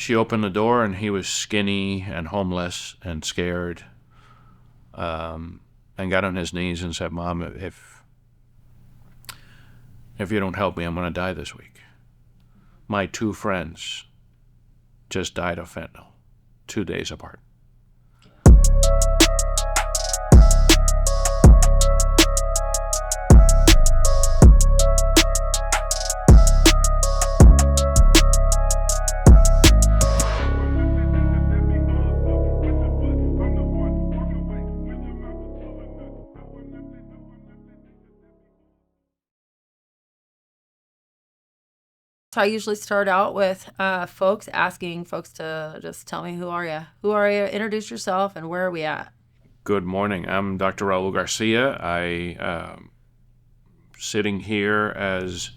she opened the door, and he was skinny and homeless and scared, and got on his knees and said, "Mom, if you don't help me, I'm going to die this week. My 2 friends just died of fentanyl, 2 days apart." I usually start out with asking folks to just tell me, who are you? Who are you? Introduce yourself, and where are we at? Good morning. I'm Dr. Raul Garcia. Sitting here as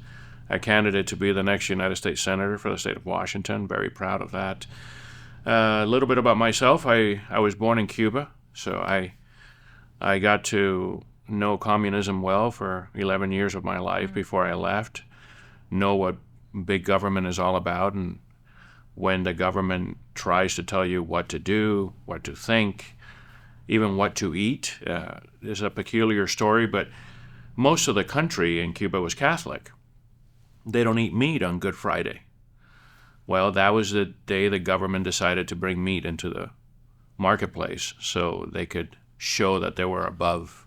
a candidate to be the next United States Senator for the state of Washington. Very proud of that. A little bit about myself. I was born in Cuba, so I got to know communism well for 11 years of my life before I left. Know what big government is all about, and when the government tries to tell you what to do, what to think, even what to eat. It's a peculiar story, but most of the country in Cuba was Catholic. They don't eat meat on Good Friday. Well, that was the day the government decided to bring meat into the marketplace so they could show that they were above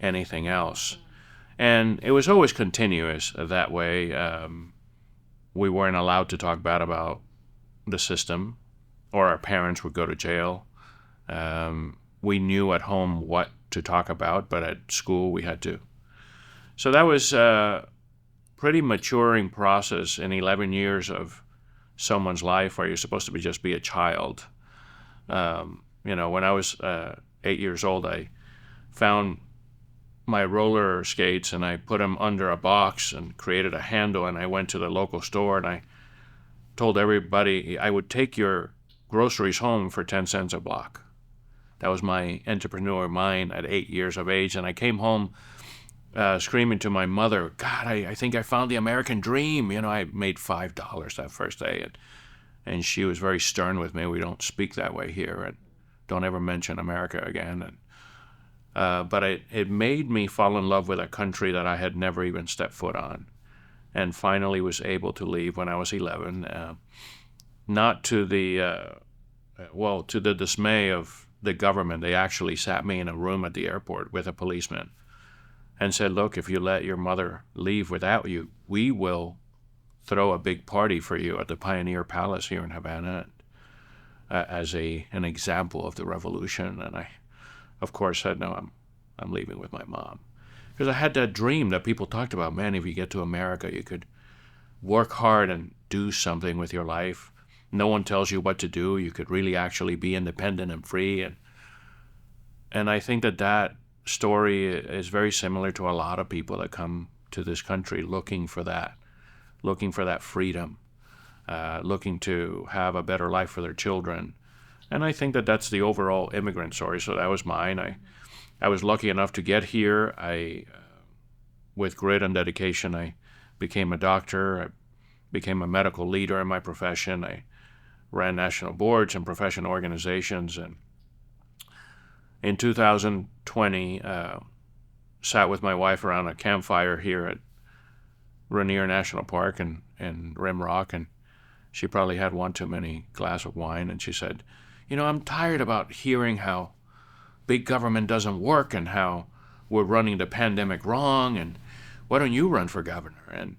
anything else. And it was always continuous that way. We weren't allowed to talk bad about the system, or our parents would go to jail. We knew at home what to talk about, but at school we had to. So that was a pretty maturing process in 11 years of someone's life where you're supposed to just be a child. When I was 8 years old, I found my roller skates and I put them under a box and created a handle, and I went to the local store and I told everybody I would take your groceries home for 10 cents a block. That was my entrepreneur mind at 8 years of age, and I came home screaming to my mother, "God, I think I found the American dream." I made $5 that first day, and she was very stern with me. "We don't speak that way here, and don't ever mention America again." But it made me fall in love with a country that I had never even stepped foot on, and finally was able to leave when I was 11. Not to to the dismay of the government. They actually sat me in a room at the airport with a policeman and said, "Look, if you let your mother leave without you, we will throw a big party for you at the Pioneer Palace here in Havana as an example of the revolution." And I, of course, said, "No, I'm leaving with my mom." Because I had that dream that people talked about. Man, if you get to America, you could work hard and do something with your life. No one tells you what to do. You could really actually be independent and free. And I think that story is very similar to a lot of people that come to this country looking for that freedom, looking to have a better life for their children. And I think that's the overall immigrant story. So that was mine. I was lucky enough to get here. With grit and dedication, I became a doctor. I became a medical leader in my profession. I ran national boards and professional organizations. And in 2020, sat with my wife around a campfire here at Rainier National Park in Rimrock, and she probably had one too many glass of wine, and she said, "I'm tired about hearing how big government doesn't work and how we're running the pandemic wrong, and why don't you run for governor?" And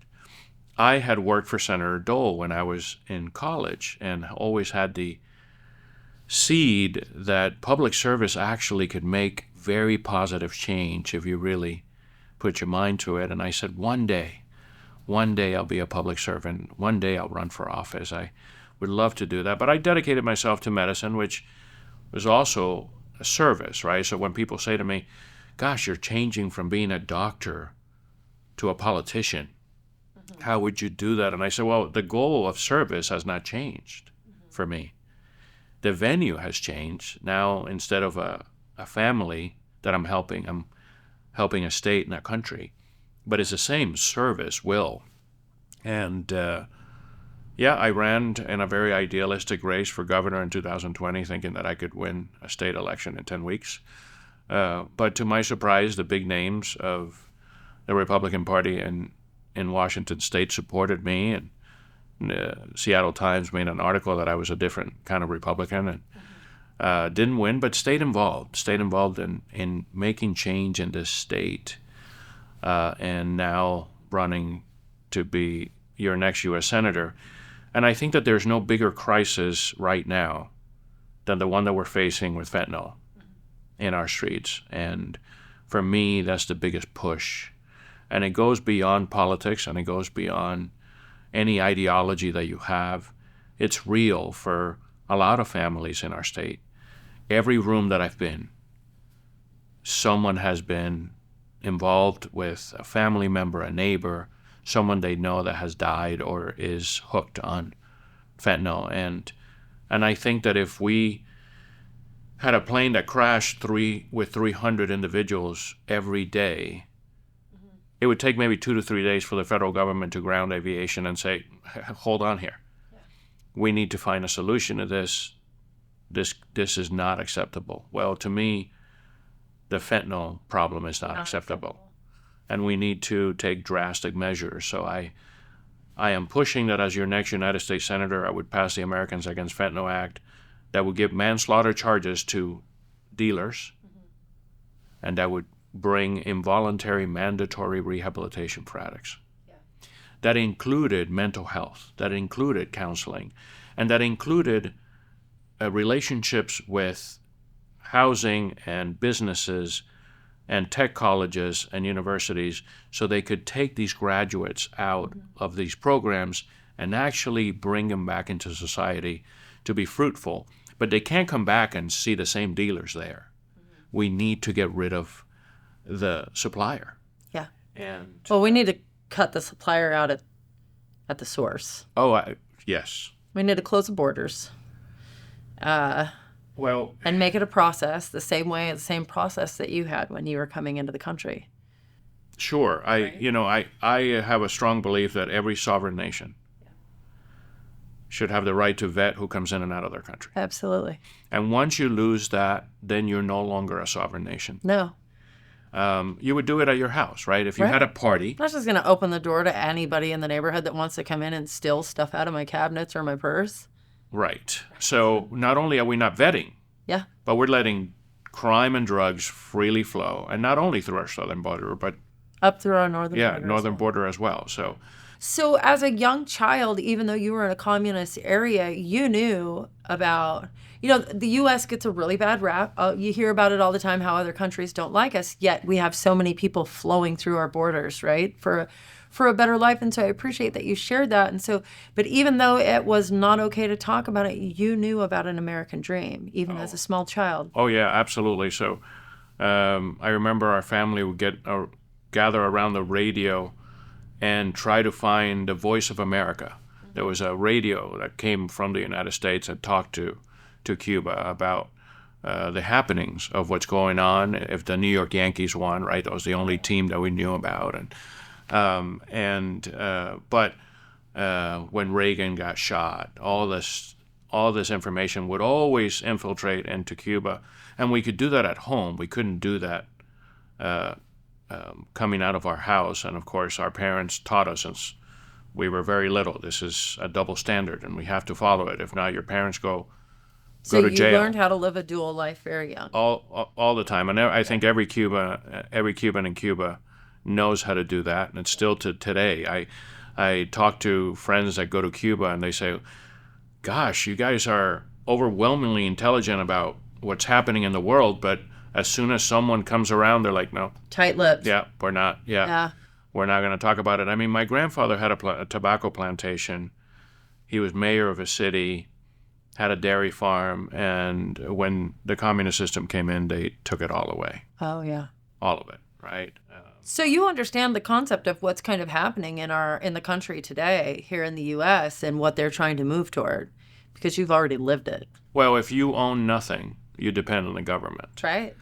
I had worked for Senator Dole when I was in college and always had the seed that public service actually could make very positive change if you really put your mind to it. And I said, one day I'll be a public servant. One day I'll run for office. I would love to do that. But I dedicated myself to medicine, which was also a service, right? So when people say to me, "Gosh, you're changing from being a doctor to a politician. How would you do that?" And I said, well, the goal of service has not changed for me. The venue has changed. Now, instead of a family that I'm helping a state and a country. But it's the same service will. And Yeah, I ran in a very idealistic race for governor in 2020, thinking that I could win a state election in 10 weeks. But to my surprise, the big names of the Republican Party in Washington State supported me, and the Seattle Times made an article that I was a different kind of Republican, and didn't win, but stayed involved in making change in this state, and now running to be your next U.S. Senator. And I think that there's no bigger crisis right now than the one that we're facing with fentanyl in our streets. And for me, that's the biggest push. And it goes beyond politics, and it goes beyond any ideology that you have. It's real for a lot of families in our state. Every room that I've been, someone has been involved with a family member, a neighbor, someone they know that has died or is hooked on fentanyl. And I think that if we had a plane that crashed with 300 individuals every day, it would take maybe 2 to 3 days for the federal government to ground aviation and say, hold on here. Yeah. We need to find a solution to this. This is not acceptable. Well, to me, the fentanyl problem is not acceptable. And we need to take drastic measures. So I am pushing that as your next United States Senator, I would pass the Americans Against Fentanyl Act that would give manslaughter charges to dealers, and that would bring involuntary mandatory rehabilitation for addicts. Yeah. That included mental health, that included counseling, and that included relationships with housing and businesses and tech colleges and universities, so they could take these graduates out of these programs and actually bring them back into society to be fruitful. But they can't come back and see the same dealers there. We need to get rid of the supplier. Yeah. And well, we need to cut the supplier out at the source. Yes. We need to close the borders. And make it a process the same process that you had when you were coming into the country. Sure. I have a strong belief that every sovereign nation should have the right to vet who comes in and out of their country. Absolutely. And once you lose that, then you're no longer a sovereign nation. No. You would do it at your house, right? If you had a party. I'm not just going to open the door to anybody in the neighborhood that wants to come in and steal stuff out of my cabinets or my purse. Right. So not only are we not vetting, but we're letting crime and drugs freely flow, and not only through our southern border, but up through our northern border as well. So as a young child, even though you were in a communist area, you knew about, the U.S. gets a really bad rap. You hear about it all the time, how other countries don't like us, yet we have so many people flowing through our borders, right, for a better life. And so I appreciate that you shared that. And so, but even though it was not okay to talk about it, you knew about an American dream, even as a small child. Oh, yeah, absolutely. So I remember our family would gather around the radio and try to find the voice of America. There was a radio that came from the United States and talked to Cuba about the happenings of what's going on. If the New York Yankees won, right, that was the only team that we knew about. But when Reagan got shot, all this information would always infiltrate into Cuba, and we could do that at home. We couldn't do that coming out of our house. And of course, our parents taught us since we were very little. This is a double standard, and we have to follow it. If not, your parents go to jail. So you learned how to live a dual life very young. All the time, and I think every Cuban in Cuba knows how to do that, and it's still to today. I talk to friends that go to Cuba, and they say, gosh, you guys are overwhelmingly intelligent about what's happening in the world, but as soon as someone comes around, they're like, no. Tight-lipped. Yeah, we're not. Yeah. We're not going to talk about it. I mean, my grandfather had a tobacco plantation. He was mayor of a city, had a dairy farm, and when the communist system came in, they took it all away. Oh, yeah. All of it, right? So you understand the concept of what's kind of happening in the country today here in the U.S. and what they're trying to move toward, because you've already lived it. Well, if you own nothing, you depend on the government. Right.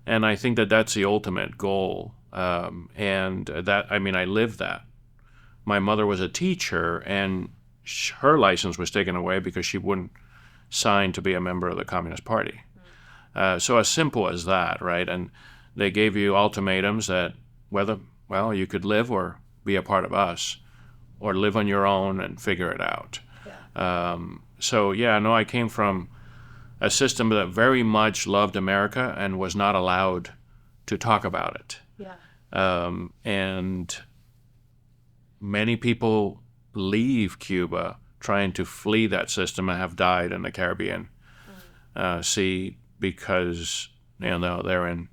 And I think that that's the ultimate goal. And I lived that. My mother was a teacher, and her license was taken away because she wouldn't sign to be a member of the Communist Party. So as simple as that, right? And they gave you ultimatums that whether, well, you could live or be a part of us, or live on your own and figure it out. Yeah. I came from a system that very much loved America and was not allowed to talk about it. And many people leave Cuba trying to flee that system and have died in the Caribbean Sea because they're in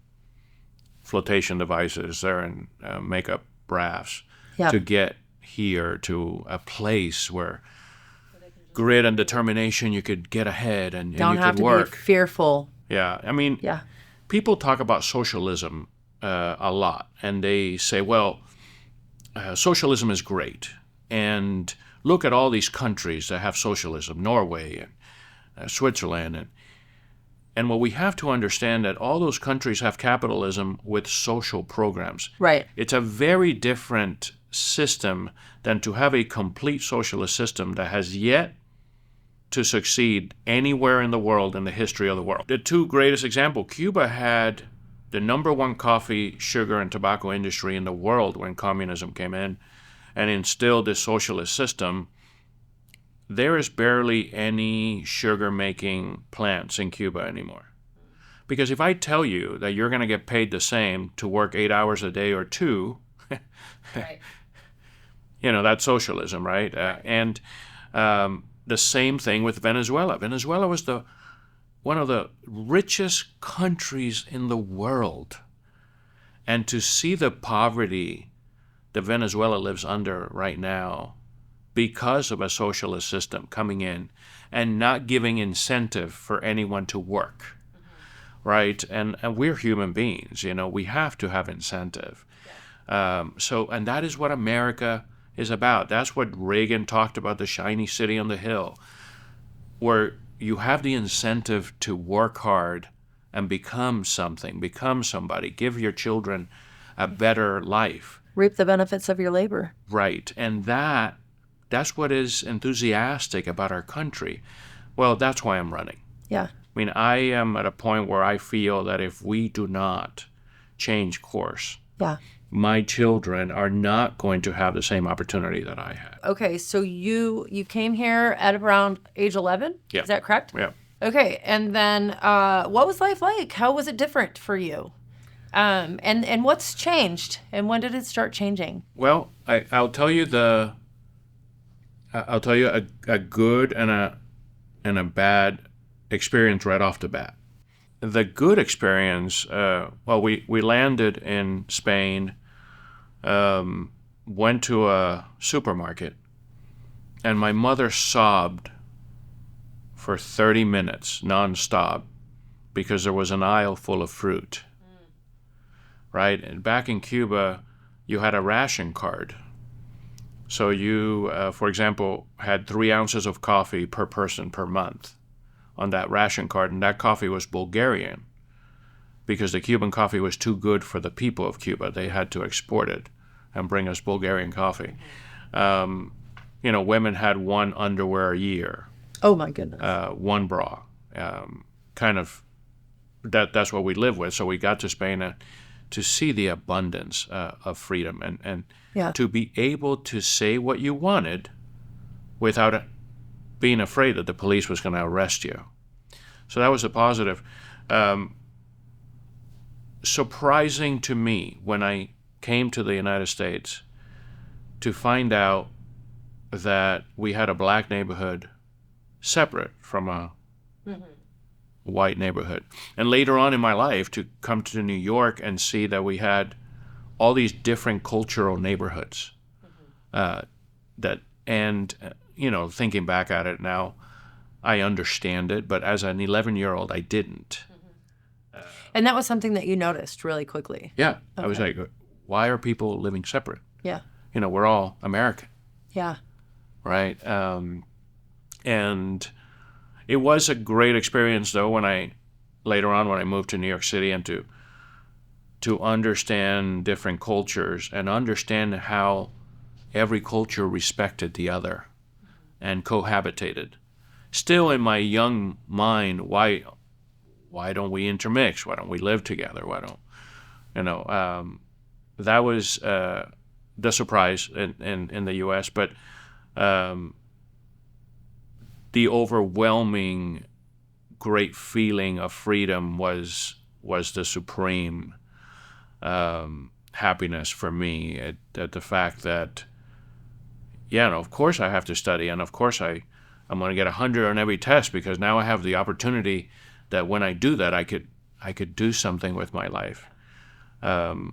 flotation devices, they're in makeup rafts to get here to a place where grit and determination, you could get ahead and you could work. Don't have to be fearful. Yeah, I mean, people talk about socialism a lot, and they say, well, socialism is great, and look at all these countries that have socialism, Norway and Switzerland, and what we have to understand that all those countries have capitalism with social programs. Right. It's a very different system than to have a complete socialist system that has yet to succeed anywhere in the world in the history of the world. The two greatest examples, Cuba had the number one coffee, sugar, and tobacco industry in the world when communism came in and instilled this socialist system. There is barely any sugar-making plants in Cuba anymore. Because if I tell you that you're going to get paid the same to work 8 hours a day or 2, Right. That's socialism, right? And the same thing with Venezuela. Venezuela was one of the richest countries in the world. And to see the poverty that Venezuela lives under right now because of a socialist system coming in and not giving incentive for anyone to work, right? And we're human beings, we have to have incentive. And that is what America is about. That's what Reagan talked about, the shiny city on the hill, where you have the incentive to work hard and become something, become somebody, give your children a better life. Reap the benefits of your labor. Right. And that's what is enthusiastic about our country. Well, that's why I'm running. Yeah. I mean, I am at a point where I feel that if we do not change course, my children are not going to have the same opportunity that I had. Okay, so you came here at around age 11? Yeah. Is that correct? Yeah. Okay, and then what was life like? How was it different for you? And what's changed? And when did it start changing? Well, I'll tell you a good and a bad experience right off the bat. The good experience, we landed in Spain, went to a supermarket, and my mother sobbed for 30 minutes nonstop because there was an aisle full of fruit. Right? And back in Cuba, you had a ration card. So you, for example, had 3 ounces of coffee per person per month on that ration card, and that coffee was Bulgarian because the Cuban coffee was too good for the people of Cuba. They had to export it and bring us Bulgarian coffee. Women had 1 underwear a year. Oh, my goodness. 1 bra. That's what we live with. So we got to Spain to see the abundance of freedom and to be able to say what you wanted without being afraid that the police was going to arrest you. So that was a positive. Surprising to me when I came to the United States to find out that we had a black neighborhood separate from a white neighborhood. And later on in my life to come to New York and see that we had all these different cultural neighborhoods. Thinking back at it now, I understand it, but as an 11-year-old, I didn't. And that was something that you noticed really quickly. Yeah. Okay. I was like, why are people living separate? Yeah. We're all American. Yeah. Right? And it was a great experience, though, when I moved to New York City and to understand different cultures and understand how every culture respected the other. and cohabitated. Still in my young mind, why don't we intermix? Why don't we live together? Why don't, that was the surprise in the U.S., but the overwhelming great feeling of freedom was the supreme happiness for me at the fact that, of course I have to study, and of course I'm going to get 100 on every test, because now I have the opportunity that when I do that, I could do something with my life. That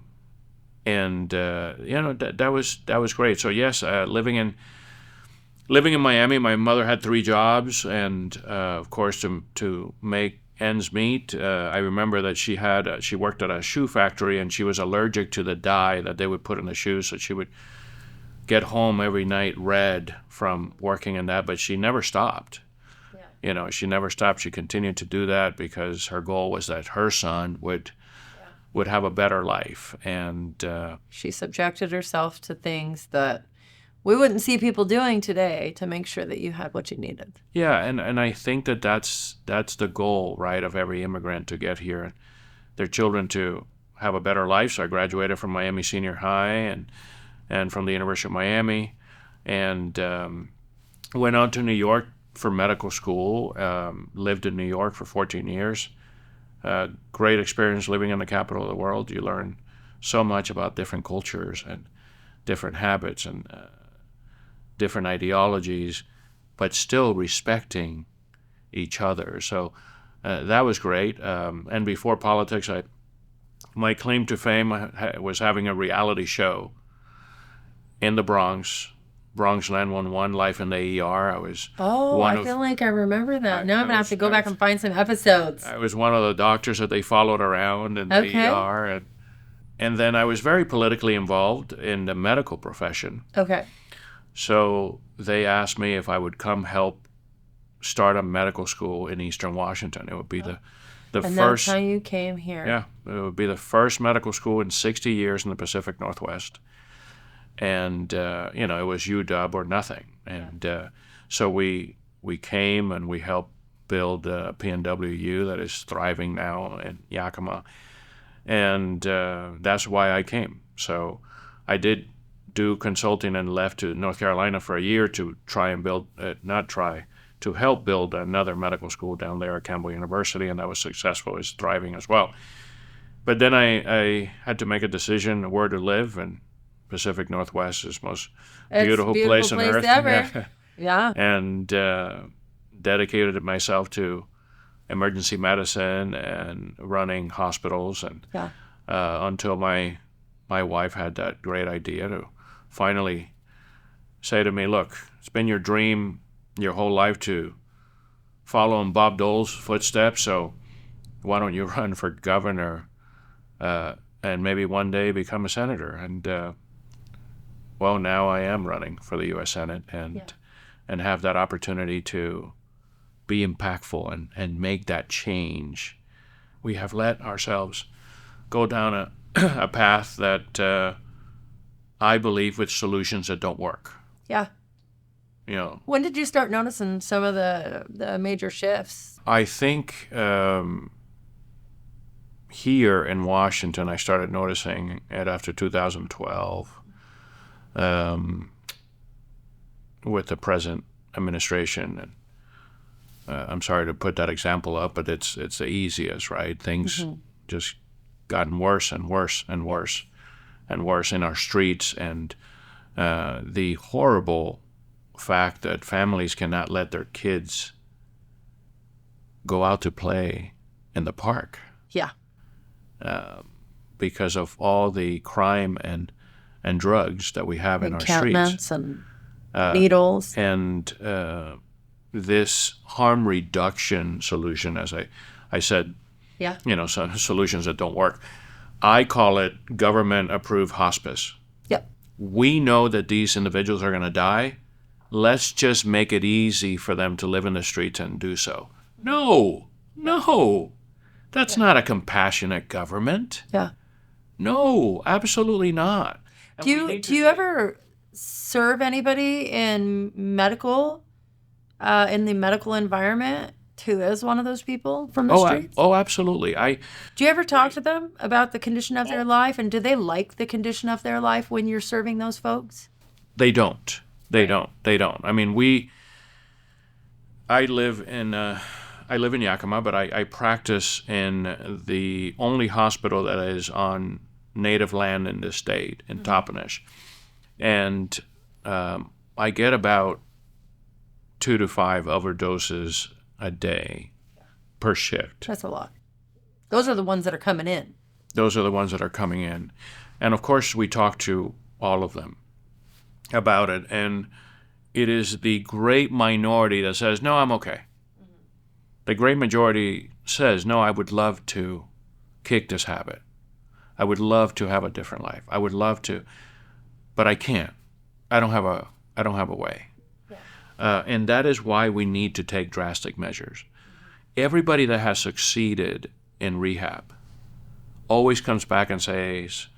was great. So yes, living in Miami, my mother had 3 jobs, and of course to make ends meet. I remember that she worked at a shoe factory, and she was allergic to the dye that they would put in the shoes, so she would get home every night red from working in that, but she never stopped. Yeah. She never stopped. She continued to do that because her goal was that her son would have a better life. And she subjected herself to things that we wouldn't see people doing today to make sure that you had what you needed. Yeah, and I think that's the goal, right, of every immigrant to get here, and their children to have a better life. So I graduated from Miami Senior High and from the University of Miami, and went on to New York for medical school. Lived in New York for 14 years. Great experience living in the capital of the world. You learn so much about different cultures and different habits and different ideologies, but still respecting each other. So that was great. And before politics, my claim to fame was having a reality show in the Bronx 911, Life in the ER. I was I feel like I remember that. Now I'm going to have to go back and find some episodes. I was one of the doctors that they followed around in the ER. And then I was very politically involved in the medical profession. Okay. So they asked me if I would come help start a medical school in Eastern Washington. It would be the and first. That's how you came here. Yeah, it would be the first medical school in 60 years in the Pacific Northwest. And, it was UW or nothing. And so we came and we helped build PNWU that is thriving now in Yakima. And that's why I came. So I did do consulting and left to North Carolina for a year to try and to help build another medical school down there at Campbell University, and that was successful. It's thriving as well. But then I had to make a decision where to live, and Pacific Northwest is the most beautiful place on earth. Ever. Yeah. And dedicated myself to emergency medicine and running hospitals, and until my wife had that great idea to finally say to me, look, it's been your dream your whole life to follow in Bob Dole's footsteps, so why don't you run for governor and maybe one day become a senator? And now I am running for the U.S. Senate and have that opportunity to be impactful and make that change. We have let ourselves go down a path that I believe with solutions that don't work. Yeah. When did you start noticing some of the major shifts? I think here in Washington, I started noticing it after 2012 with the present administration. And I'm sorry to put that example up, but it's the easiest, right? Things just gotten worse and worse and worse and worse in our streets, and the horrible fact that families cannot let their kids go out to play in the park. Yeah. Because of all the crime and drugs that we have in our streets. Encampments and needles. And this harm reduction solution, as I said, so solutions that don't work. I call it government-approved hospice. Yep. We know that these individuals are going to die. Let's just make it easy for them to live in the streets and do so. No. That's not a compassionate government. Yeah. No, absolutely not. Do you ever serve anybody in medical in the medical environment who is one of those people from the streets? Absolutely. Do you ever talk to them about the condition of their life, and do they like the condition of their life when you're serving those folks? They don't. They don't. I mean, I live in Yakima, but I practice in the only hospital that is on native land in this state, in Toppenish. And I get about 2 to 5 overdoses a day per shift. That's a lot. Those are the ones that are coming in. Those are the ones that are coming in. And of course, we talk to all of them about it. And it is the great minority that says, no, I'm okay. The great majority says, no, I would love to kick this habit. I would love to have a different life. I would love to, but I can't. I don't have a way. And that is why we need to take drastic measures. Everybody that has succeeded in rehab always comes back and says,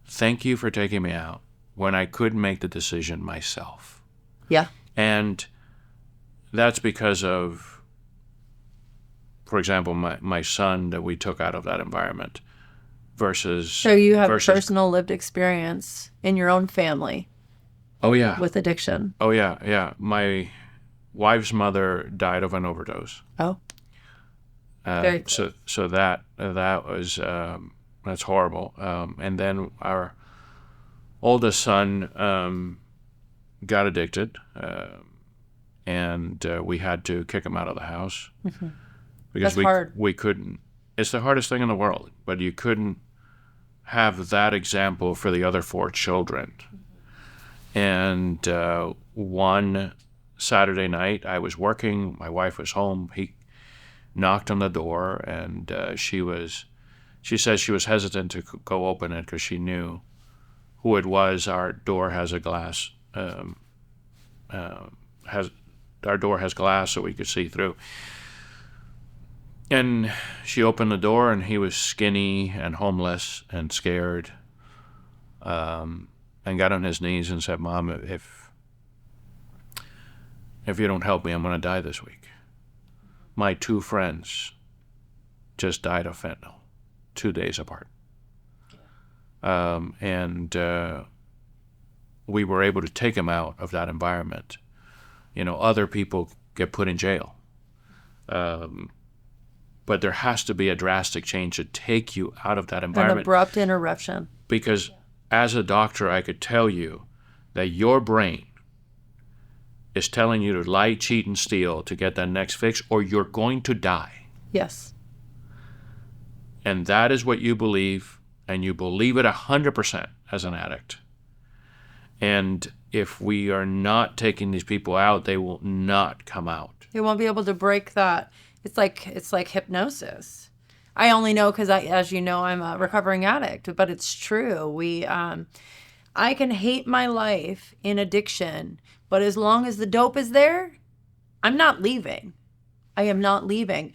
thank you for taking me out when I couldn't make the decision myself. Yeah. And that's because of, for example, my son that we took out of that environment versus... So you have personal lived experience in your own family. Oh, yeah. With addiction. Oh, yeah, yeah. My wife's mother died of an overdose. Oh. So that was that's horrible. And then our oldest son got addicted, and we had to kick him out of the house because we couldn't. It's the hardest thing in the world, but you couldn't have that example for the other 4 children. And one Saturday night, I was working. My wife was home. He knocked on the door, and she said she was hesitant to go open it because she knew who it was. Our door has a glass. Our door has glass, so we could see through. And she opened the door, and he was skinny and homeless and scared. And got on his knees and said, Mom, if you don't help me, I'm going to die this week. My 2 friends just died of fentanyl 2 days apart. And we were able to take him out of that environment. You know, other people get put in jail. But there has to be a drastic change to take you out of that environment. An abrupt interruption. Because as a doctor, I could tell you that your brain is telling you to lie, cheat, and steal to get that next fix, or you're going to die. Yes. And that is what you believe, and you believe it 100% as an addict. And if we are not taking these people out, they will not come out. They won't be able to break that. It's like hypnosis. I only know because, as you know, I'm a recovering addict, but it's true. I can hate my life in addiction, but as long as the dope is there, I'm not leaving. I am not leaving,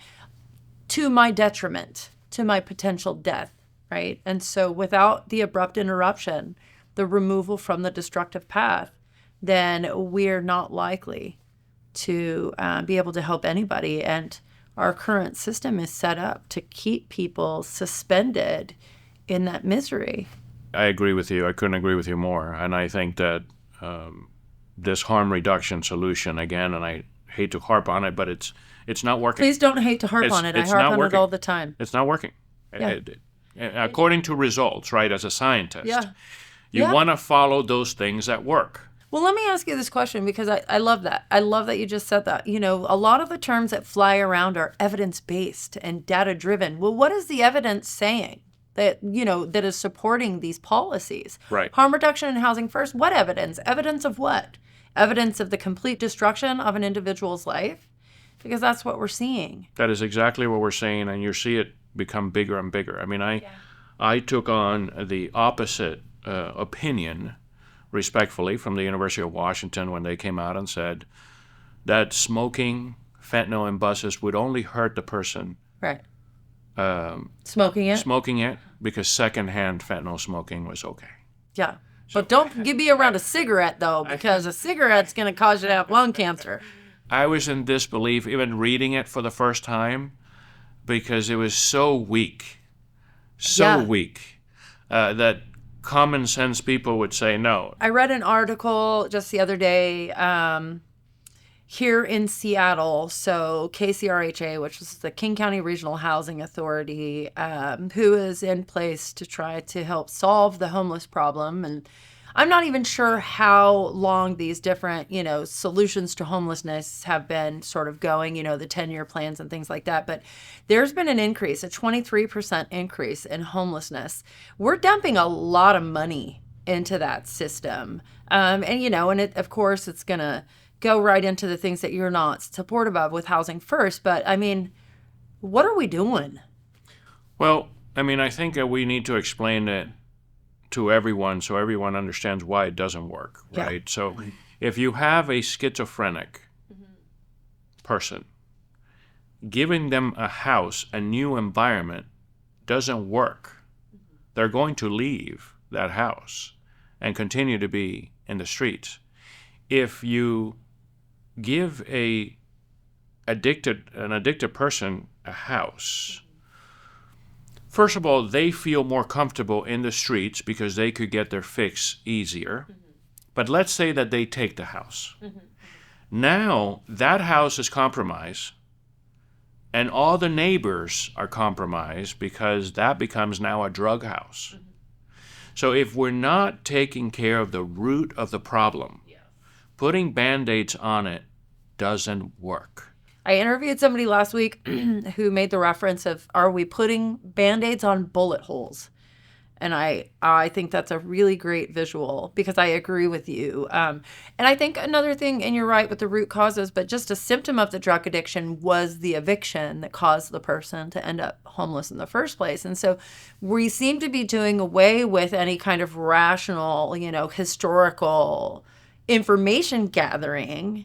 to my detriment, to my potential death, right? And so without the abrupt interruption, the removal from the destructive path, then we're not likely to be able to help anybody. And our current system is set up to keep people suspended in that misery. I agree with you. I couldn't agree with you more. And I think that this harm reduction solution, again, and I hate to harp on it, but it's not working. Please don't hate to harp on it. I harp on it all the time. It's not working. Yeah. According to results, right, as a scientist, yeah. you want to follow those things that work. Well, let me ask you this question, because I love that. I love that you just said that. You know, a lot of the terms that fly around are evidence-based and data-driven. Well, what is the evidence saying that, you know, that is supporting these policies? Right. Harm reduction and housing first. What evidence? Evidence of what? Evidence of the complete destruction of an individual's life? Because that's what we're seeing. That is exactly what we're seeing, and you see it become bigger and bigger. I mean, I took on the opposite opinion, respectfully, from the University of Washington when they came out and said that smoking fentanyl in buses would only hurt the person. Right. Smoking it, because secondhand fentanyl smoking was okay. Yeah. But don't be around a cigarette, though, because a cigarette's going to cause you to have lung cancer. I was in disbelief even reading it for the first time because it was so weak, Yeah. that common sense people would say no. I read an article just the other day here in Seattle. So KCRHA, which is the King County Regional Housing Authority, who is in place to try to help solve the homeless problem. And I'm not even sure how long these different, solutions to homelessness have been sort of going, the 10-year plans and things like that. But there's been an increase, a 23% increase in homelessness. We're dumping a lot of money into that system. And of course, it's going to go right into the things that you're not supportive of with Housing First. But, I mean, what are we doing? Well, I think that we need to explain it to everyone so everyone understands why it doesn't work, right? Yeah. So if you have a schizophrenic person, giving them a house, a new environment, doesn't work. They're going to leave that house and continue to be in the streets. If you give an addicted person a house, first of all, they feel more comfortable in the streets because they could get their fix easier. But let's say that they take the house. Now, that house is compromised, and all the neighbors are compromised because that becomes now a drug house. So if we're not taking care of the root of the problem, putting Band-Aids on it doesn't work. I interviewed somebody last week who made the reference of, are we putting Band-Aids on bullet holes? And I think that's a really great visual because I agree with you. And I think another thing, and you're right with the root causes, but just a symptom of the drug addiction was the eviction that caused the person to end up homeless in the first place. And so we seem to be doing away with any kind of rational, historical information gathering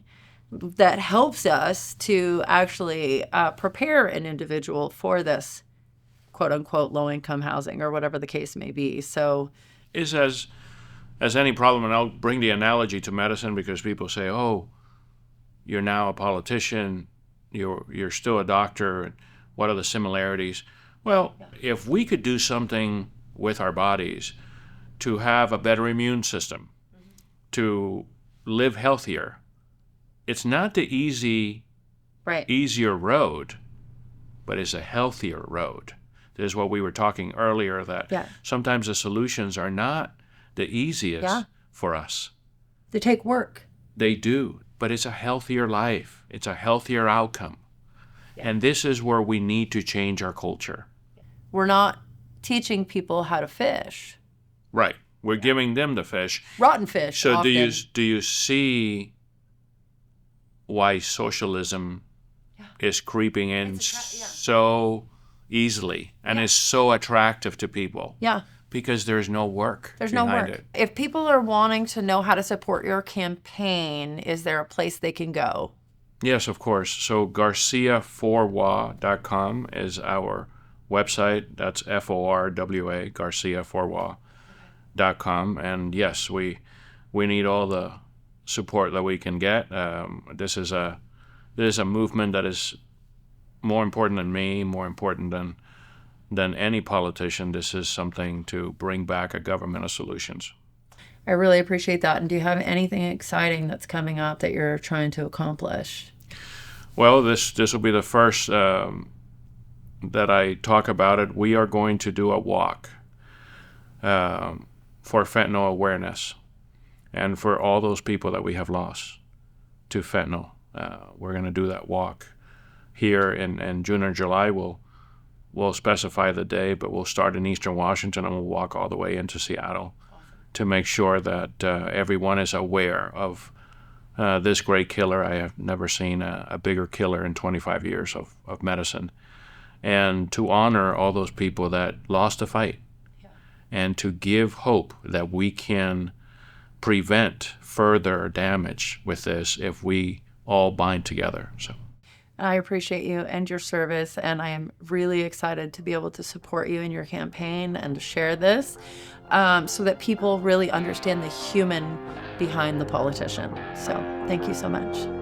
that helps us to actually prepare an individual for this quote unquote low-income housing or whatever the case may be. So is as any problem, and I'll bring the analogy to medicine because people say, oh, you're now a politician, you're still a doctor, what are the similarities? Well, if we could do something with our bodies to have a better immune system, to live healthier, it's not the easier road, but it's a healthier road. This is what we were talking earlier, that sometimes the solutions are not the easiest for us. They take work. They do, but it's a healthier life. It's a healthier outcome. Yeah. And this is where we need to change our culture. We're not teaching people how to fish. Right. We're giving them the fish. Rotten fish. So often. do you see why socialism is creeping in so easily and is so attractive to people? Yeah. Because there's no work. There's no work. It. If people are wanting to know how to support your campaign, is there a place they can go? Yes, of course. So Garcia4wa.com is our website. That's FORWA, Garcia4wa.com. And yes, we need all the support that we can get. This is a movement that is more important than me, more important than any politician. This is something to bring back a government of solutions. I really appreciate that. And do you have anything exciting that's coming up that you're trying to accomplish? Well, this will be the first that I talk about it. We are going to do a walk for fentanyl awareness and for all those people that we have lost to fentanyl. We're going to do that walk here in June or July. We'll specify the day, but we'll start in Eastern Washington and we'll walk all the way into Seattle to make sure that everyone is aware of this great killer. I have never seen a bigger killer in 25 years of medicine. And to honor all those people that lost the fight and to give hope that we can prevent further damage with this if we all bind together. So I appreciate you and your service, and I am really excited to be able to support you in your campaign and to share this so that people really understand the human behind the politician. So thank you so much.